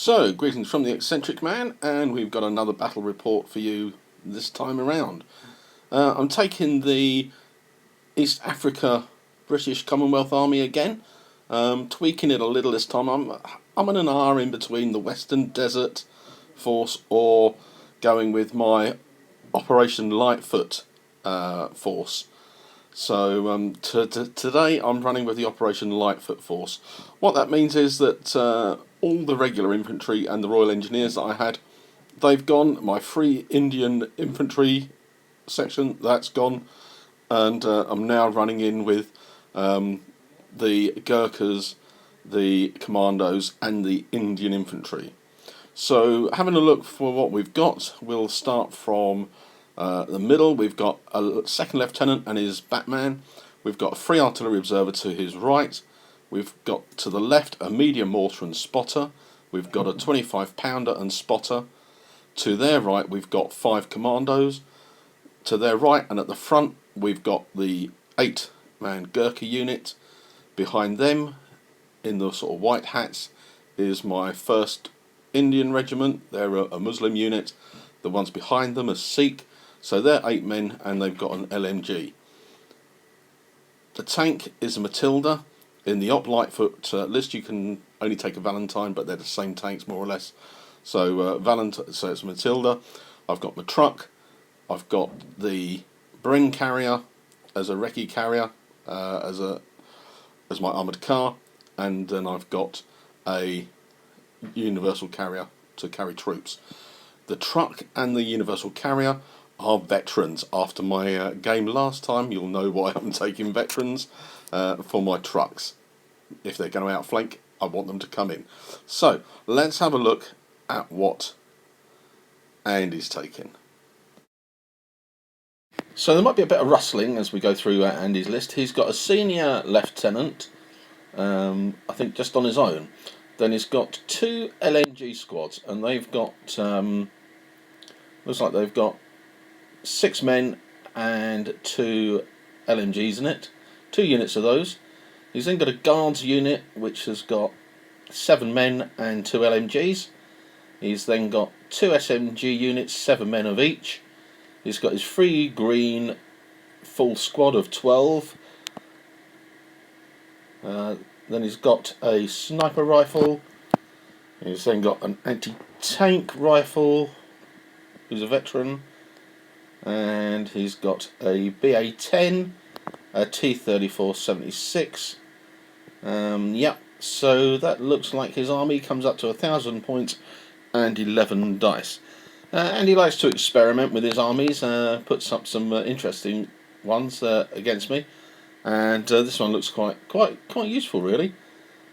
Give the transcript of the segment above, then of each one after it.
So, greetings from the eccentric man, and we've got another battle report for you this time around. I'm taking the East Africa British Commonwealth Army again, tweaking it a little this time. I'm in an R in between the Western Desert Force or going with my Operation Lightfoot force. So today I'm running with the Operation Lightfoot force. What that means is that all the regular infantry and the Royal Engineers that I had, they've gone. My free Indian infantry section, that's gone. And I'm now running in with the Gurkhas, the Commandos and the Indian infantry. So having a look for what we've got, we'll start from the middle. We've got a second lieutenant and his Batman. We've got a free artillery observer to his right. We've got to the left a medium mortar and spotter. We've got a 25-pounder and spotter. To their right we've got 5 commandos. To their right and at the front we've got the 8-man Gurkha unit. Behind them, in the sort of white hats, is my 1st Indian regiment. They're a Muslim unit. The ones behind them are Sikh. So they're 8 men and they've got an LMG. The tank is a Matilda. In the Op Lightfoot list you can only take a Valentine, but they're the same tanks more or less. So so it's a Matilda. I've got my truck. I've got the Bren carrier as a recce carrier, as my armoured car, and then I've got a universal carrier to carry troops. The truck and the universal carrier are veterans. After my game last time, you'll know why I'm taking veterans for my trucks. If they're going to outflank, I want them to come in. So let's have a look at what Andy's taking. So there might be a bit of rustling as we go through Andy's list. He's got a senior lieutenant, I think just on his own. Then he's got 2 LNG squads, and they've got looks like they've got 6 men and 2 LMGs in it. 2 units of those. He's then got a guards unit which has got 7 men and 2 LMGs. He's then got 2 SMG units, 7 men of each. He's got his free green full squad of 12. Then he's got a sniper rifle. He's then got an anti-tank rifle, who's a veteran. And he's got a BA-10, a T-34-76. Yep, so that looks like his army comes up to 1,000 points and 11 dice. And he likes to experiment with his armies, puts up some interesting ones against me, and this one looks quite useful really.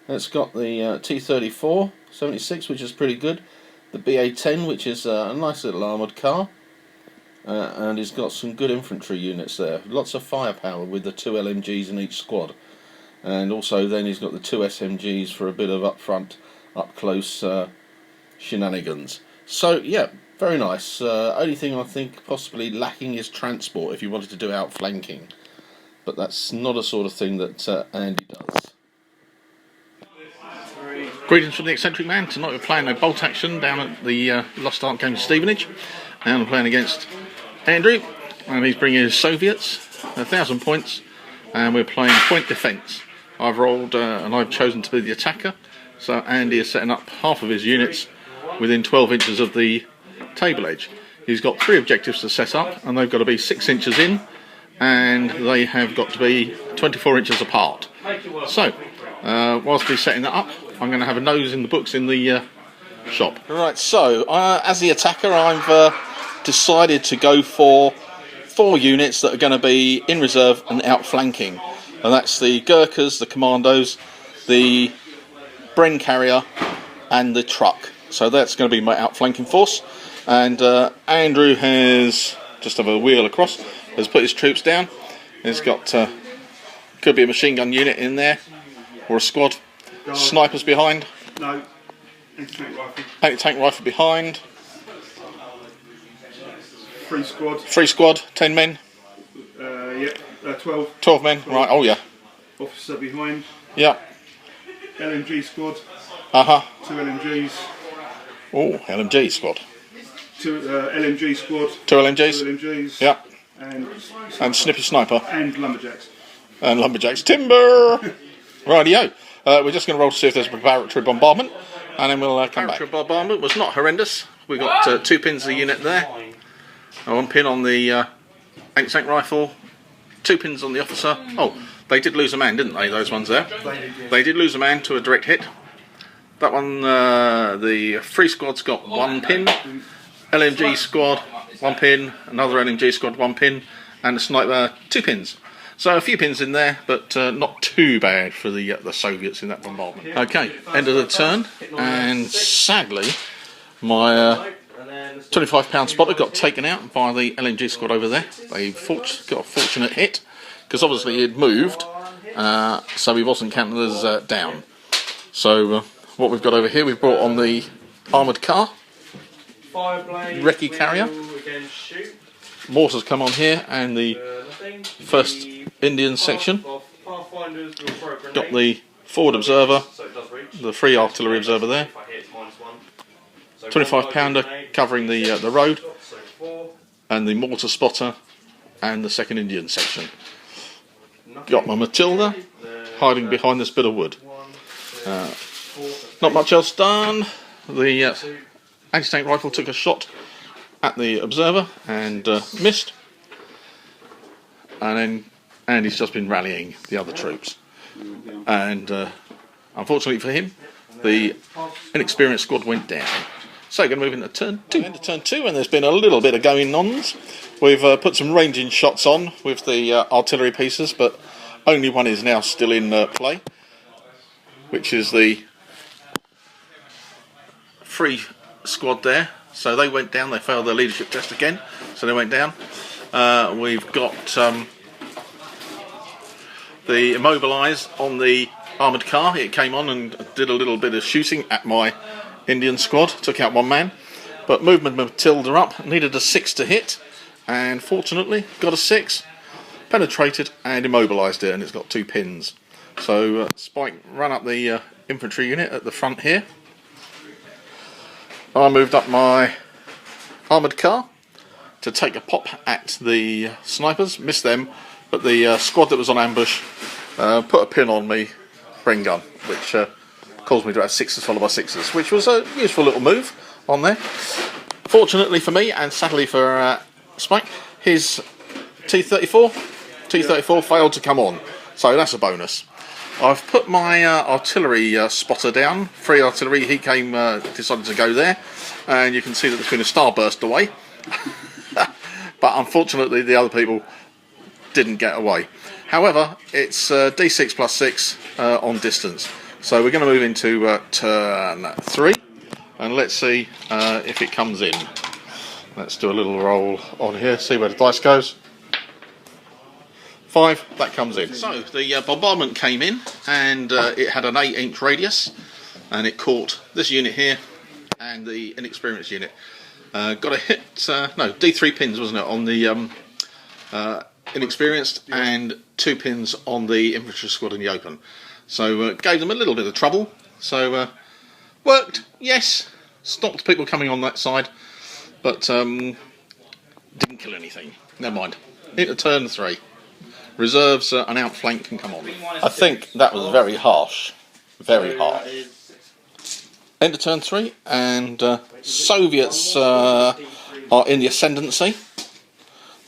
It's got the T-34-76, which is pretty good, the BA-10, which is a nice little armoured car, and he's got some good infantry units there, lots of firepower with the 2 LMGs in each squad, and also then he's got the 2 SMGs for a bit of up close shenanigans. So yeah, very nice. Only thing I think possibly lacking is transport if you wanted to do outflanking, but that's not a sort of thing that Andy does. Greetings from the eccentric man. Tonight we're playing a bolt action down at the Lost Ark Games Stevenage, and I'm playing against Andrew, and he's bringing his Soviets, 1,000 points, and we're playing point defence. I've rolled and I've chosen to be the attacker, so Andy is setting up half of his units within 12 inches of the table edge. He's got 3 objectives to set up, and they've got to be 6 inches in, and they have got to be 24 inches apart. So whilst he's setting that up, I'm going to have a nose in the books in the shop. Right, so as the attacker, I've decided to go for 4 units that are going to be in reserve and outflanking, and that's the Gurkhas, the Commandos, the Bren carrier and the truck. So that's going to be my outflanking force, and Andrew has just have a wheel across, has put his troops down. He's got could be a machine gun unit in there or a squad. Snipers behind. No, anti-tank rifle. Anti-tank rifle behind. Free squad. 10 men. 12. 12 men. Right. Oh yeah. Officer behind. Yeah. LMG squad. 2 LMGs. Oh, LMG squad. Two LMG squad. Two LMGs. Two LMGs. Yep. And Snippy Sniper. And Lumberjacks. And Lumberjacks. Timber! Rightio. We're just going to roll to see if there's a preparatory bombardment, and then we'll come back. Preparatory bombardment was not horrendous. We got 2 pins of the unit there. 1 pin on the anti-tank rifle. 2 pins on the officer. Oh, they did lose a man, didn't they, those ones there? They did lose a man to a direct hit. That one, the free squad's got 1 pin. LMG squad, 1 pin. Another LMG squad, 1 pin. And the sniper, 2 pins. So a few pins in there, but not too bad for the Soviets in that bombardment. Okay, end of the turn, and sadly, my 25-pound spotter got taken out by the LMG squad over there. They got a fortunate hit, because obviously he'd moved, so he wasn't counted as down. So what we've got over here, we've brought on the armoured car, recce carrier, mortars come on here, and the first Indian section. Got the forward observer, the free artillery observer there. 25-pounder covering the road, and the mortar spotter, and the second Indian section. Got my Matilda hiding behind this bit of wood. Not much else done. The anti-tank rifle took a shot at the observer and missed, and then Andy's just been rallying the other troops, and unfortunately for him, the inexperienced squad went down. So we're going to move into turn 2. Into turn 2, and there's been a little bit of going-ons. We've put some ranging shots on with the artillery pieces, but only one is now still in play, which is the free squad there. So they went down, they failed their leadership test again, so they went down. We've got the immobilised on the armoured car. It came on and did a little bit of shooting at my Indian squad, took out 1 man. But movement Matilda up, needed a 6 to hit, and fortunately got a 6, penetrated and immobilised it, and it's got 2 pins. So Spike ran up the infantry unit at the front here. I moved up my armoured car to take a pop at the snipers, missed them, but the squad that was on ambush put a pin on me, Bren gun, which caused me to have 6s followed by 6s, which was a useful little move on there. Fortunately for me, and sadly for Spike, his T-34 failed to come on, so that's a bonus. I've put my artillery spotter down, free artillery. He came, decided to go there, and you can see that there's been a starburst away. But unfortunately, the other people didn't get away. However, it's D6 plus 6 on distance. So we're going to move into turn 3, and let's see if it comes in. Let's do a little roll on here, see where the dice goes. 5, that comes in. So the bombardment came in, and it had an 8-inch radius, and it caught this unit here and the inexperienced unit. Got a hit, no, D3 pins, wasn't it, on the inexperienced, and 2 pins on the infantry squad in the open. So gave them a little bit of trouble. So worked, yes, stopped people coming on that side, but didn't kill anything. Never mind. Into turn 3. Reserves an outflank can come on. I think that was very harsh. Very harsh. End of turn 3, and Soviets are in the ascendancy.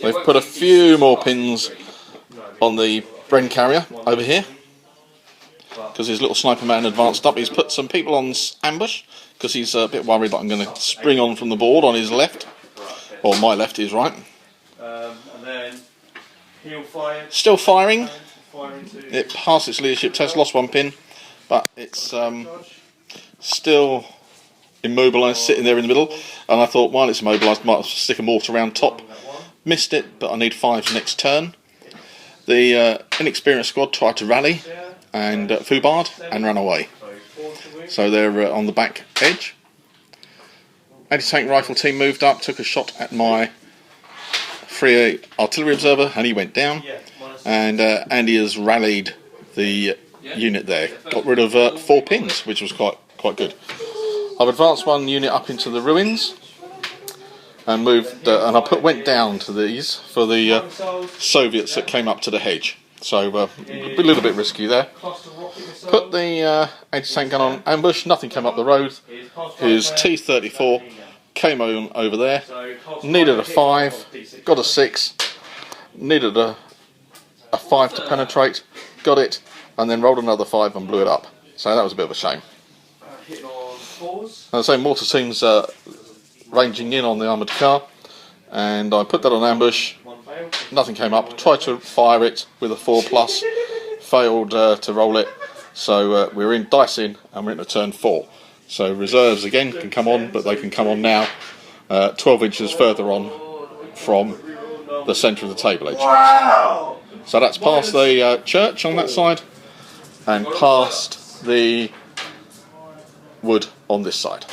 They've put a few more pins on the Bren carrier over here, because his little sniper man advanced up. He's put some people on ambush, because he's a bit worried that I'm going to spring on from the board on his left, or my left, his right. Still firing. It passed its leadership test, lost 1 pin, but it's still immobilised, sitting there in the middle. And I thought, while it's immobilised, I might stick a mortar around top. Missed it, but I need 5s next turn. The inexperienced squad tried to rally and foobarred and ran away. So they're on the back edge. Anti-tank rifle team moved up, took a shot at my free artillery observer, and he went down. And Andy has rallied the unit there. Got rid of 4 pins, which was quite good. I've advanced one unit up into the ruins and moved, and I went down to these for the Soviets that came up to the hedge. So a little bit risky there. Put the anti-tank gun on ambush. Nothing came up the road. His T-34 came on over there. Needed a 5, got a 6. Needed a 5 to penetrate, got it, and then rolled another 5 and blew it up. So that was a bit of a shame. As I say, mortar teams ranging in on the armoured car, and I put that on ambush. Nothing came up. Tried to fire it with a 4+, failed to roll it. So we're in dice in, and we're into turn 4. So reserves again can come on, but they can come on now 12 inches further on from the centre of the table edge. Wow. So that's past the church on that side and past the wood on this side.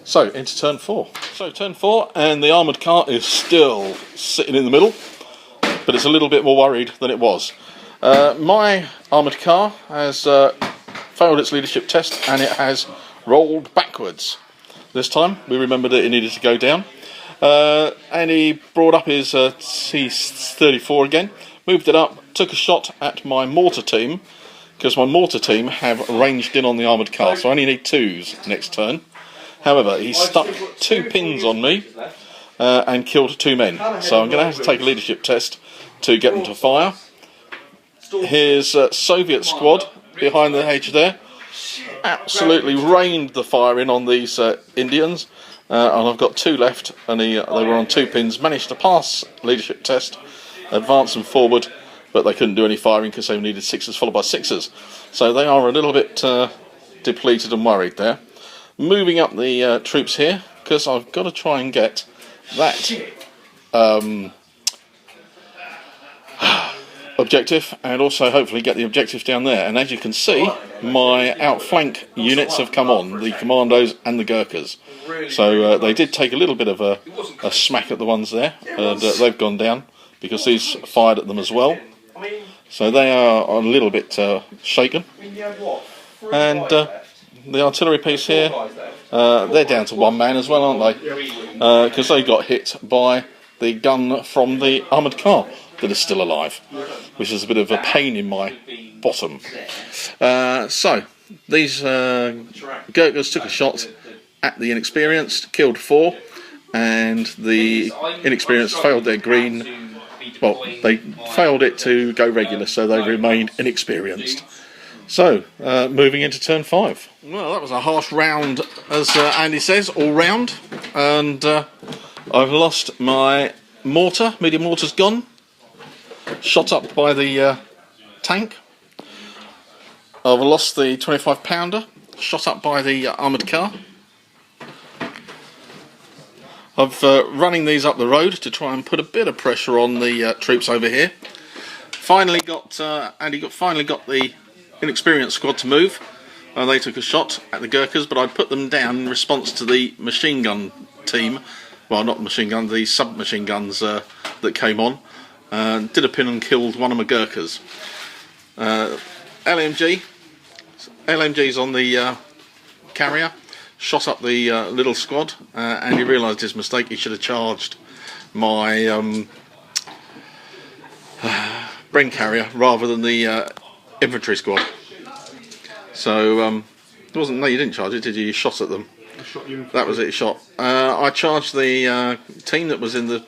So into turn 4. So turn 4, and the armoured car is still sitting in the middle, but it's a little bit more worried than it was. My armoured car has failed its leadership test, and it has rolled backwards. This time we remembered that it needed to go down. And he brought up his T-34 again, moved it up, took a shot at my mortar team, because my mortar team have ranged in on the armoured car, so I only need 2s next turn. However, he stuck 2 pins on me and killed 2 men, so I'm going to have to take a leadership test to get them to fire. His Soviet squad behind the hedge there absolutely rained the fire in on these Indians. And I've got 2 left, and they were on 2 pins. Managed to pass leadership test, advance them forward, but they couldn't do any firing because they needed 6s followed by 6s. So they are a little bit depleted and worried there. Moving up the troops here, because I've got to try and get that objective, and also hopefully get the objective down there. And as you can see, my outflank units have come on, the Commandos and the Gurkhas. So they did take a little bit of a smack at the ones there, and they've gone down because these fired at them as well. So they are a little bit shaken. And the artillery piece here, they're down to 1 man as well, aren't they? Because they got hit by the gun from the armoured car that is still alive, which is a bit of a pain in my bottom. So these Gurkhas took a shot at the inexperienced, killed 4, and the inexperienced failed their green. Well, they failed it to go regular, so they remained inexperienced. So, moving into turn 5. Well, that was a harsh round, as Andy says, all round, and I've lost my mortar. Medium mortar's gone, shot up by the tank. I've lost the 25 pounder, shot up by the armoured car. I've running these up the road to try and put a bit of pressure on the troops over here. Finally got Andy finally got the inexperienced squad to move, and they took a shot at the Gurkhas, but I'd put them down in response to the machine gun team. Well, not machine gun, the submachine guns that came on. Did a pin and killed one of my Gurkhas. LMG's on the carrier. Shot up the little squad, and he realised his mistake. He should have charged my Bren carrier rather than the infantry squad. So it wasn't. No, you didn't charge it, did you? You shot at them. That was it. Shot. I charged the team that was in the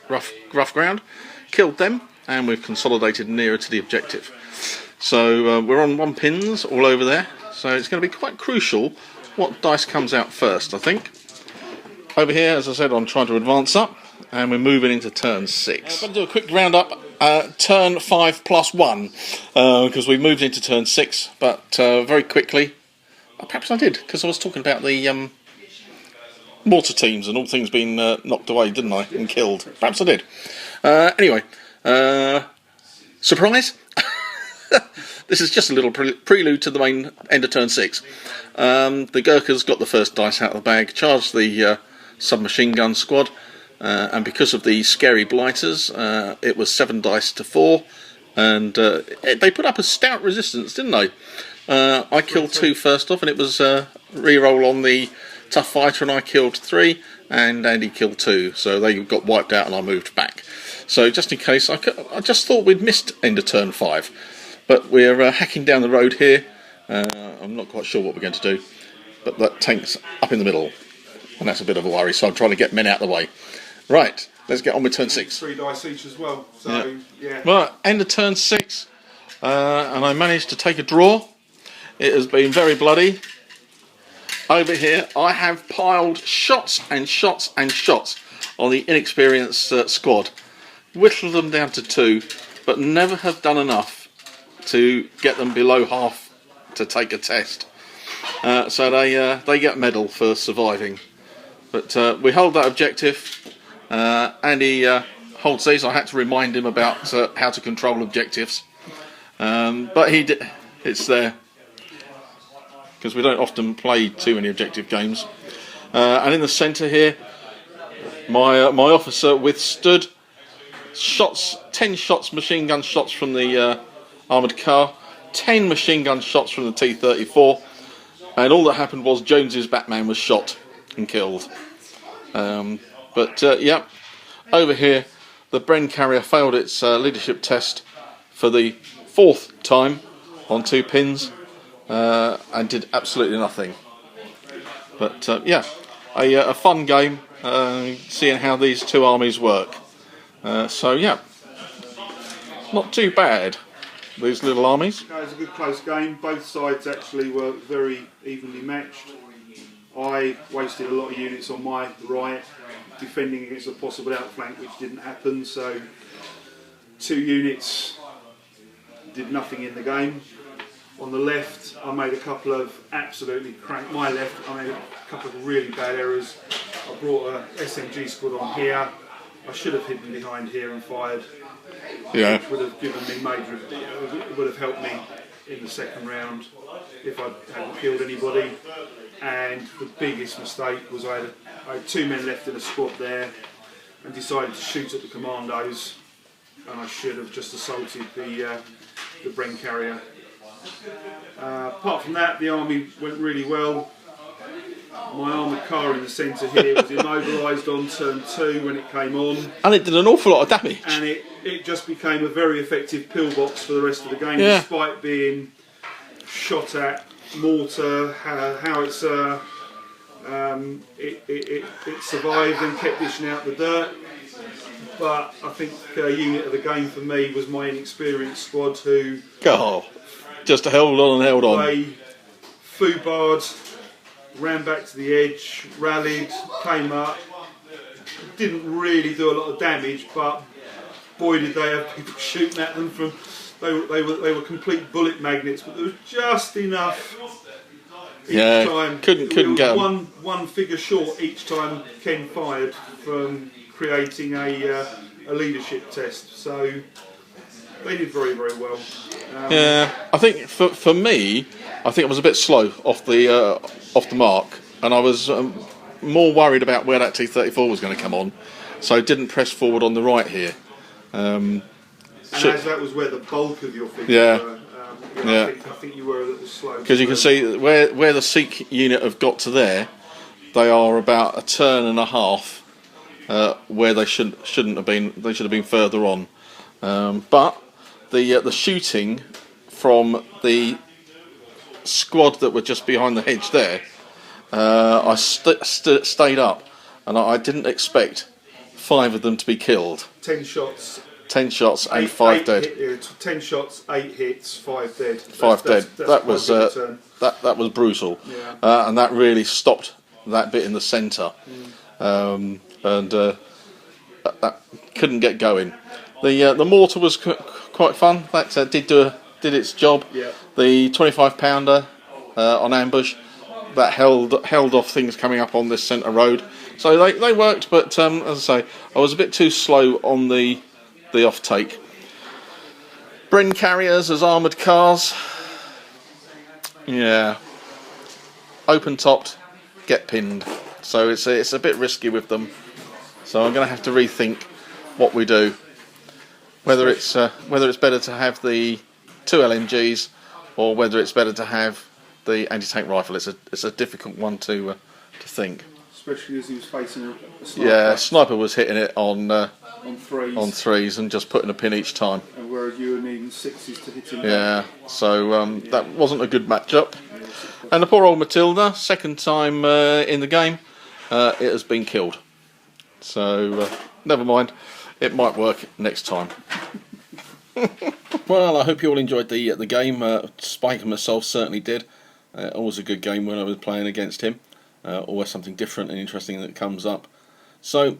rough ground, killed them, and we've consolidated nearer to the objective. So we're on 1 pins all over there. So it's going to be quite crucial what dice comes out first, I think. Over here, as I said, I'm trying to advance up, and we're moving into turn 6. I'm going to do a quick roundup, turn 5 plus 1, because we moved into turn 6, but very quickly, perhaps I did, because I was talking about the mortar teams and all things being knocked away, didn't I, and killed. Perhaps I did. Anyway, surprise? This is just a little prelude to the main end of turn 6. The Gurkhas got the first dice out of the bag, charged the submachine gun squad, and because of the scary blighters, it was 7 dice to 4, and they put up a stout resistance, didn't they? I killed 2 first off, and it was re-roll on the tough fighter, and I killed 3, and Andy killed 2, so they got wiped out and I moved back. So just in case, I just thought we'd missed end of turn 5, but we're hacking down the road here. I'm not quite sure what we're going to do, but that tank's up in the middle, and that's a bit of a worry, so I'm trying to get men out of the way. Right, let's get on with turn 6. 3 dice each as well, so yeah. Right, end of turn 6, and I managed to take a draw. It has been very bloody. Over here, I have piled shots and shots and shots on the inexperienced squad. Whittled them down to 2, but never have done enough to get them below half to take a test. So they get a medal for surviving. But we hold that objective. Andy holds these. I had to remind him about how to control objectives. But it's there. Because we don't often play too many objective games. And in the centre here, my officer withstood 10 shots, machine gun shots from the armoured car, 10 machine gun shots from the T-34, and all that happened was Jones's Batman was shot and killed. Yeah, over here, the Bren carrier failed its leadership test for the 4th time on 2 pins. And did absolutely nothing. But yeah, a fun game, seeing how these 2 armies work. So yeah, not too bad, these little armies. No, it was a good close game. Both sides actually were very evenly matched. I wasted a lot of units on my right, defending against a possible outflank, which didn't happen. So 2 units did nothing in the game. On the left, I made a couple of absolutely I made a couple of really bad errors. I brought a SMG squad on here. I should have hidden behind here and fired. Yeah. Which would have given me it would have helped me in the second round if I hadn't killed anybody. And the biggest mistake was I had 2 men left in a squad there and decided to shoot at the Commandos, and I should have just assaulted the Bren carrier. Apart from that, the army went really well. My armoured car in the centre here was immobilised on turn 2 when it came on. And it did an awful lot of damage. And it just became a very effective pillbox for the rest of the game, despite being shot at, mortar, howitzer. It survived and kept dishing out the dirt. But I think unit of the game for me was my inexperienced squad who... Just held on and held on. They foobarred, ran back to the edge, rallied, came up. Didn't really do a lot of damage, but boy did they have people shooting at them from. They were complete bullet magnets, but there was just enough each time. Couldn't get them. One figure short each time Ken fired from creating a leadership test. So they did very, very well. I think for me, I think I was a bit slow off the mark, and I was more worried about where that T-34 was going to come on, so I didn't press forward on the right here. And as that was where the bulk of your figures were, I think you were a little slow. Because you can see where the Sikh unit have got to there, they are about a turn and a half where they shouldn't have been. They should have been further on, but the shooting from the squad that were just behind the hedge there, I stayed up, and I didn't expect 5 of them to be killed. 10 shots. 10 shots and 5 dead. 10 shots, 8 hits, 5 dead. 5 dead. That was brutal, and that really stopped that bit in the centre, and that couldn't get going. The mortar was quite fun. That did its job. Yeah. The 25-pounder on ambush, that held off things coming up on this centre road. So they worked, but as I say, I was a bit too slow on the off-take. Bren carriers as armoured cars. Yeah. Open-topped, get pinned. So it's a bit risky with them. So I'm going to have to rethink what we do. Whether it's better to have the 2 LMGs or whether it's better to have the anti-tank rifle. It's a difficult one to think. Especially as he was facing a sniper. Yeah, sniper was hitting it on on threes and just putting a pin each time. And whereas you were needing sixes to hit him. Yeah, so that wasn't a good matchup. And the poor old Matilda, second time in the game, it has been killed. So never mind, it might work next time. Well, I hope you all enjoyed the game. Spike and myself certainly did. Always a good game when I was playing against him. Always something different and interesting that comes up. So,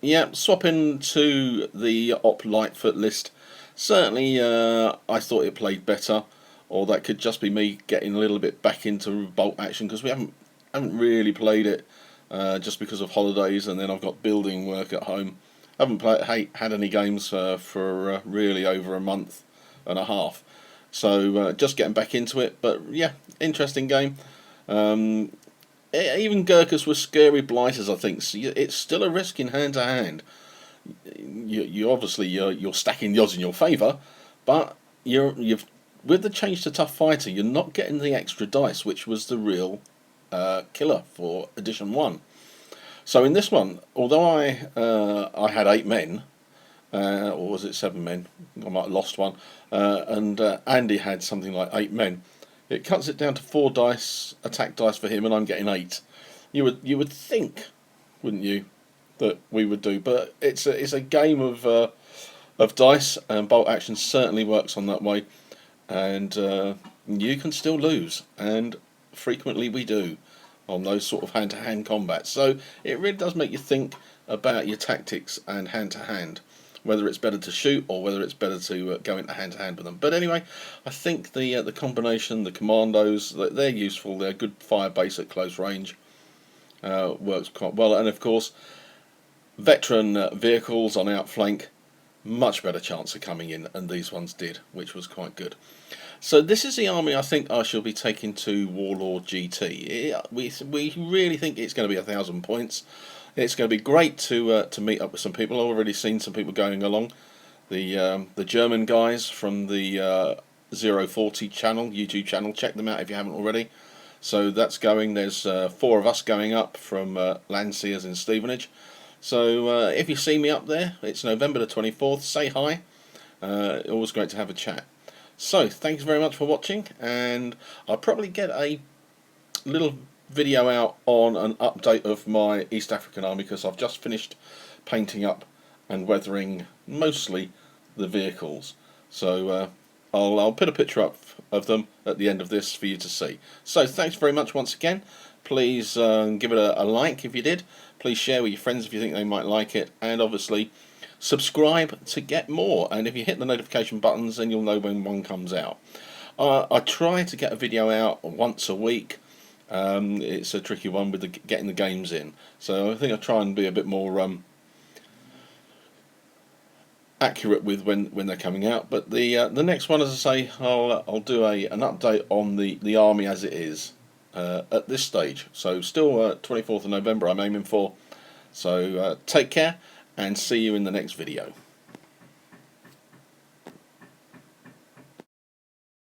yeah, swapping to the Op Lightfoot list. Certainly, I thought it played better, or that could just be me getting a little bit back into bolt action because we haven't really played it just because of holidays, and then I've got building work at home. I haven't had any games for really over a month and a half, so just getting back into it. But yeah, interesting game. Even Gurkhas were scary blighters, I think. So it's still a risk in hand to hand. You obviously you're stacking the odds in your favour, but you've with the change to tough fighter, you're not getting the extra dice, which was the real killer for edition 1. So in this one, although I had 8 men, or was it 7 men? I might have lost one, and Andy had something like 8 men. It cuts it down to 4 dice, attack dice for him, and I'm getting 8. You would think, wouldn't you, that we would do? But it's a game of dice, and bolt action certainly works on that way, and you can still lose, and frequently we do on those sort of hand-to-hand combats. So it really does make you think about your tactics and hand-to-hand. Whether it's better to shoot or whether it's better to go into hand-to-hand with them. But anyway, I think the combination, the commandos, they're useful. They're good fire base at close range. Works quite well. And of course, veteran vehicles on outflank, much better chance of coming in, and these ones did, which was quite good. So this is the army I think I shall be taking to Warlord GT. We really think it's going to be 1,000 points. It's going to be great to meet up with some people. I've already seen some people going along. The German guys from the 040 channel, YouTube channel. Check them out if you haven't already. So that's going. There's 4 of us going up from Landseers in Stevenage. So if you see me up there, it's November the 24th. Say hi. Always great to have a chat. So thanks very much for watching, and I'll probably get a little video out on an update of my East African army because I've just finished painting up and weathering mostly the vehicles. So I'll put a picture up of them at the end of this for you to see. So thanks very much once again. Please give it a like if you did. Please share with your friends if you think they might like it, and obviously subscribe to get more. And if you hit the notification buttons, then you'll know when one comes out. I try to get a video out once a week. It's a tricky one with getting the games in, so I think I'll try and be a bit more accurate with when they're coming out. But the next one, as I say, I'll do an update on the army as it is at this stage. So still 24th of November I'm aiming for. So take care and see you in the next video.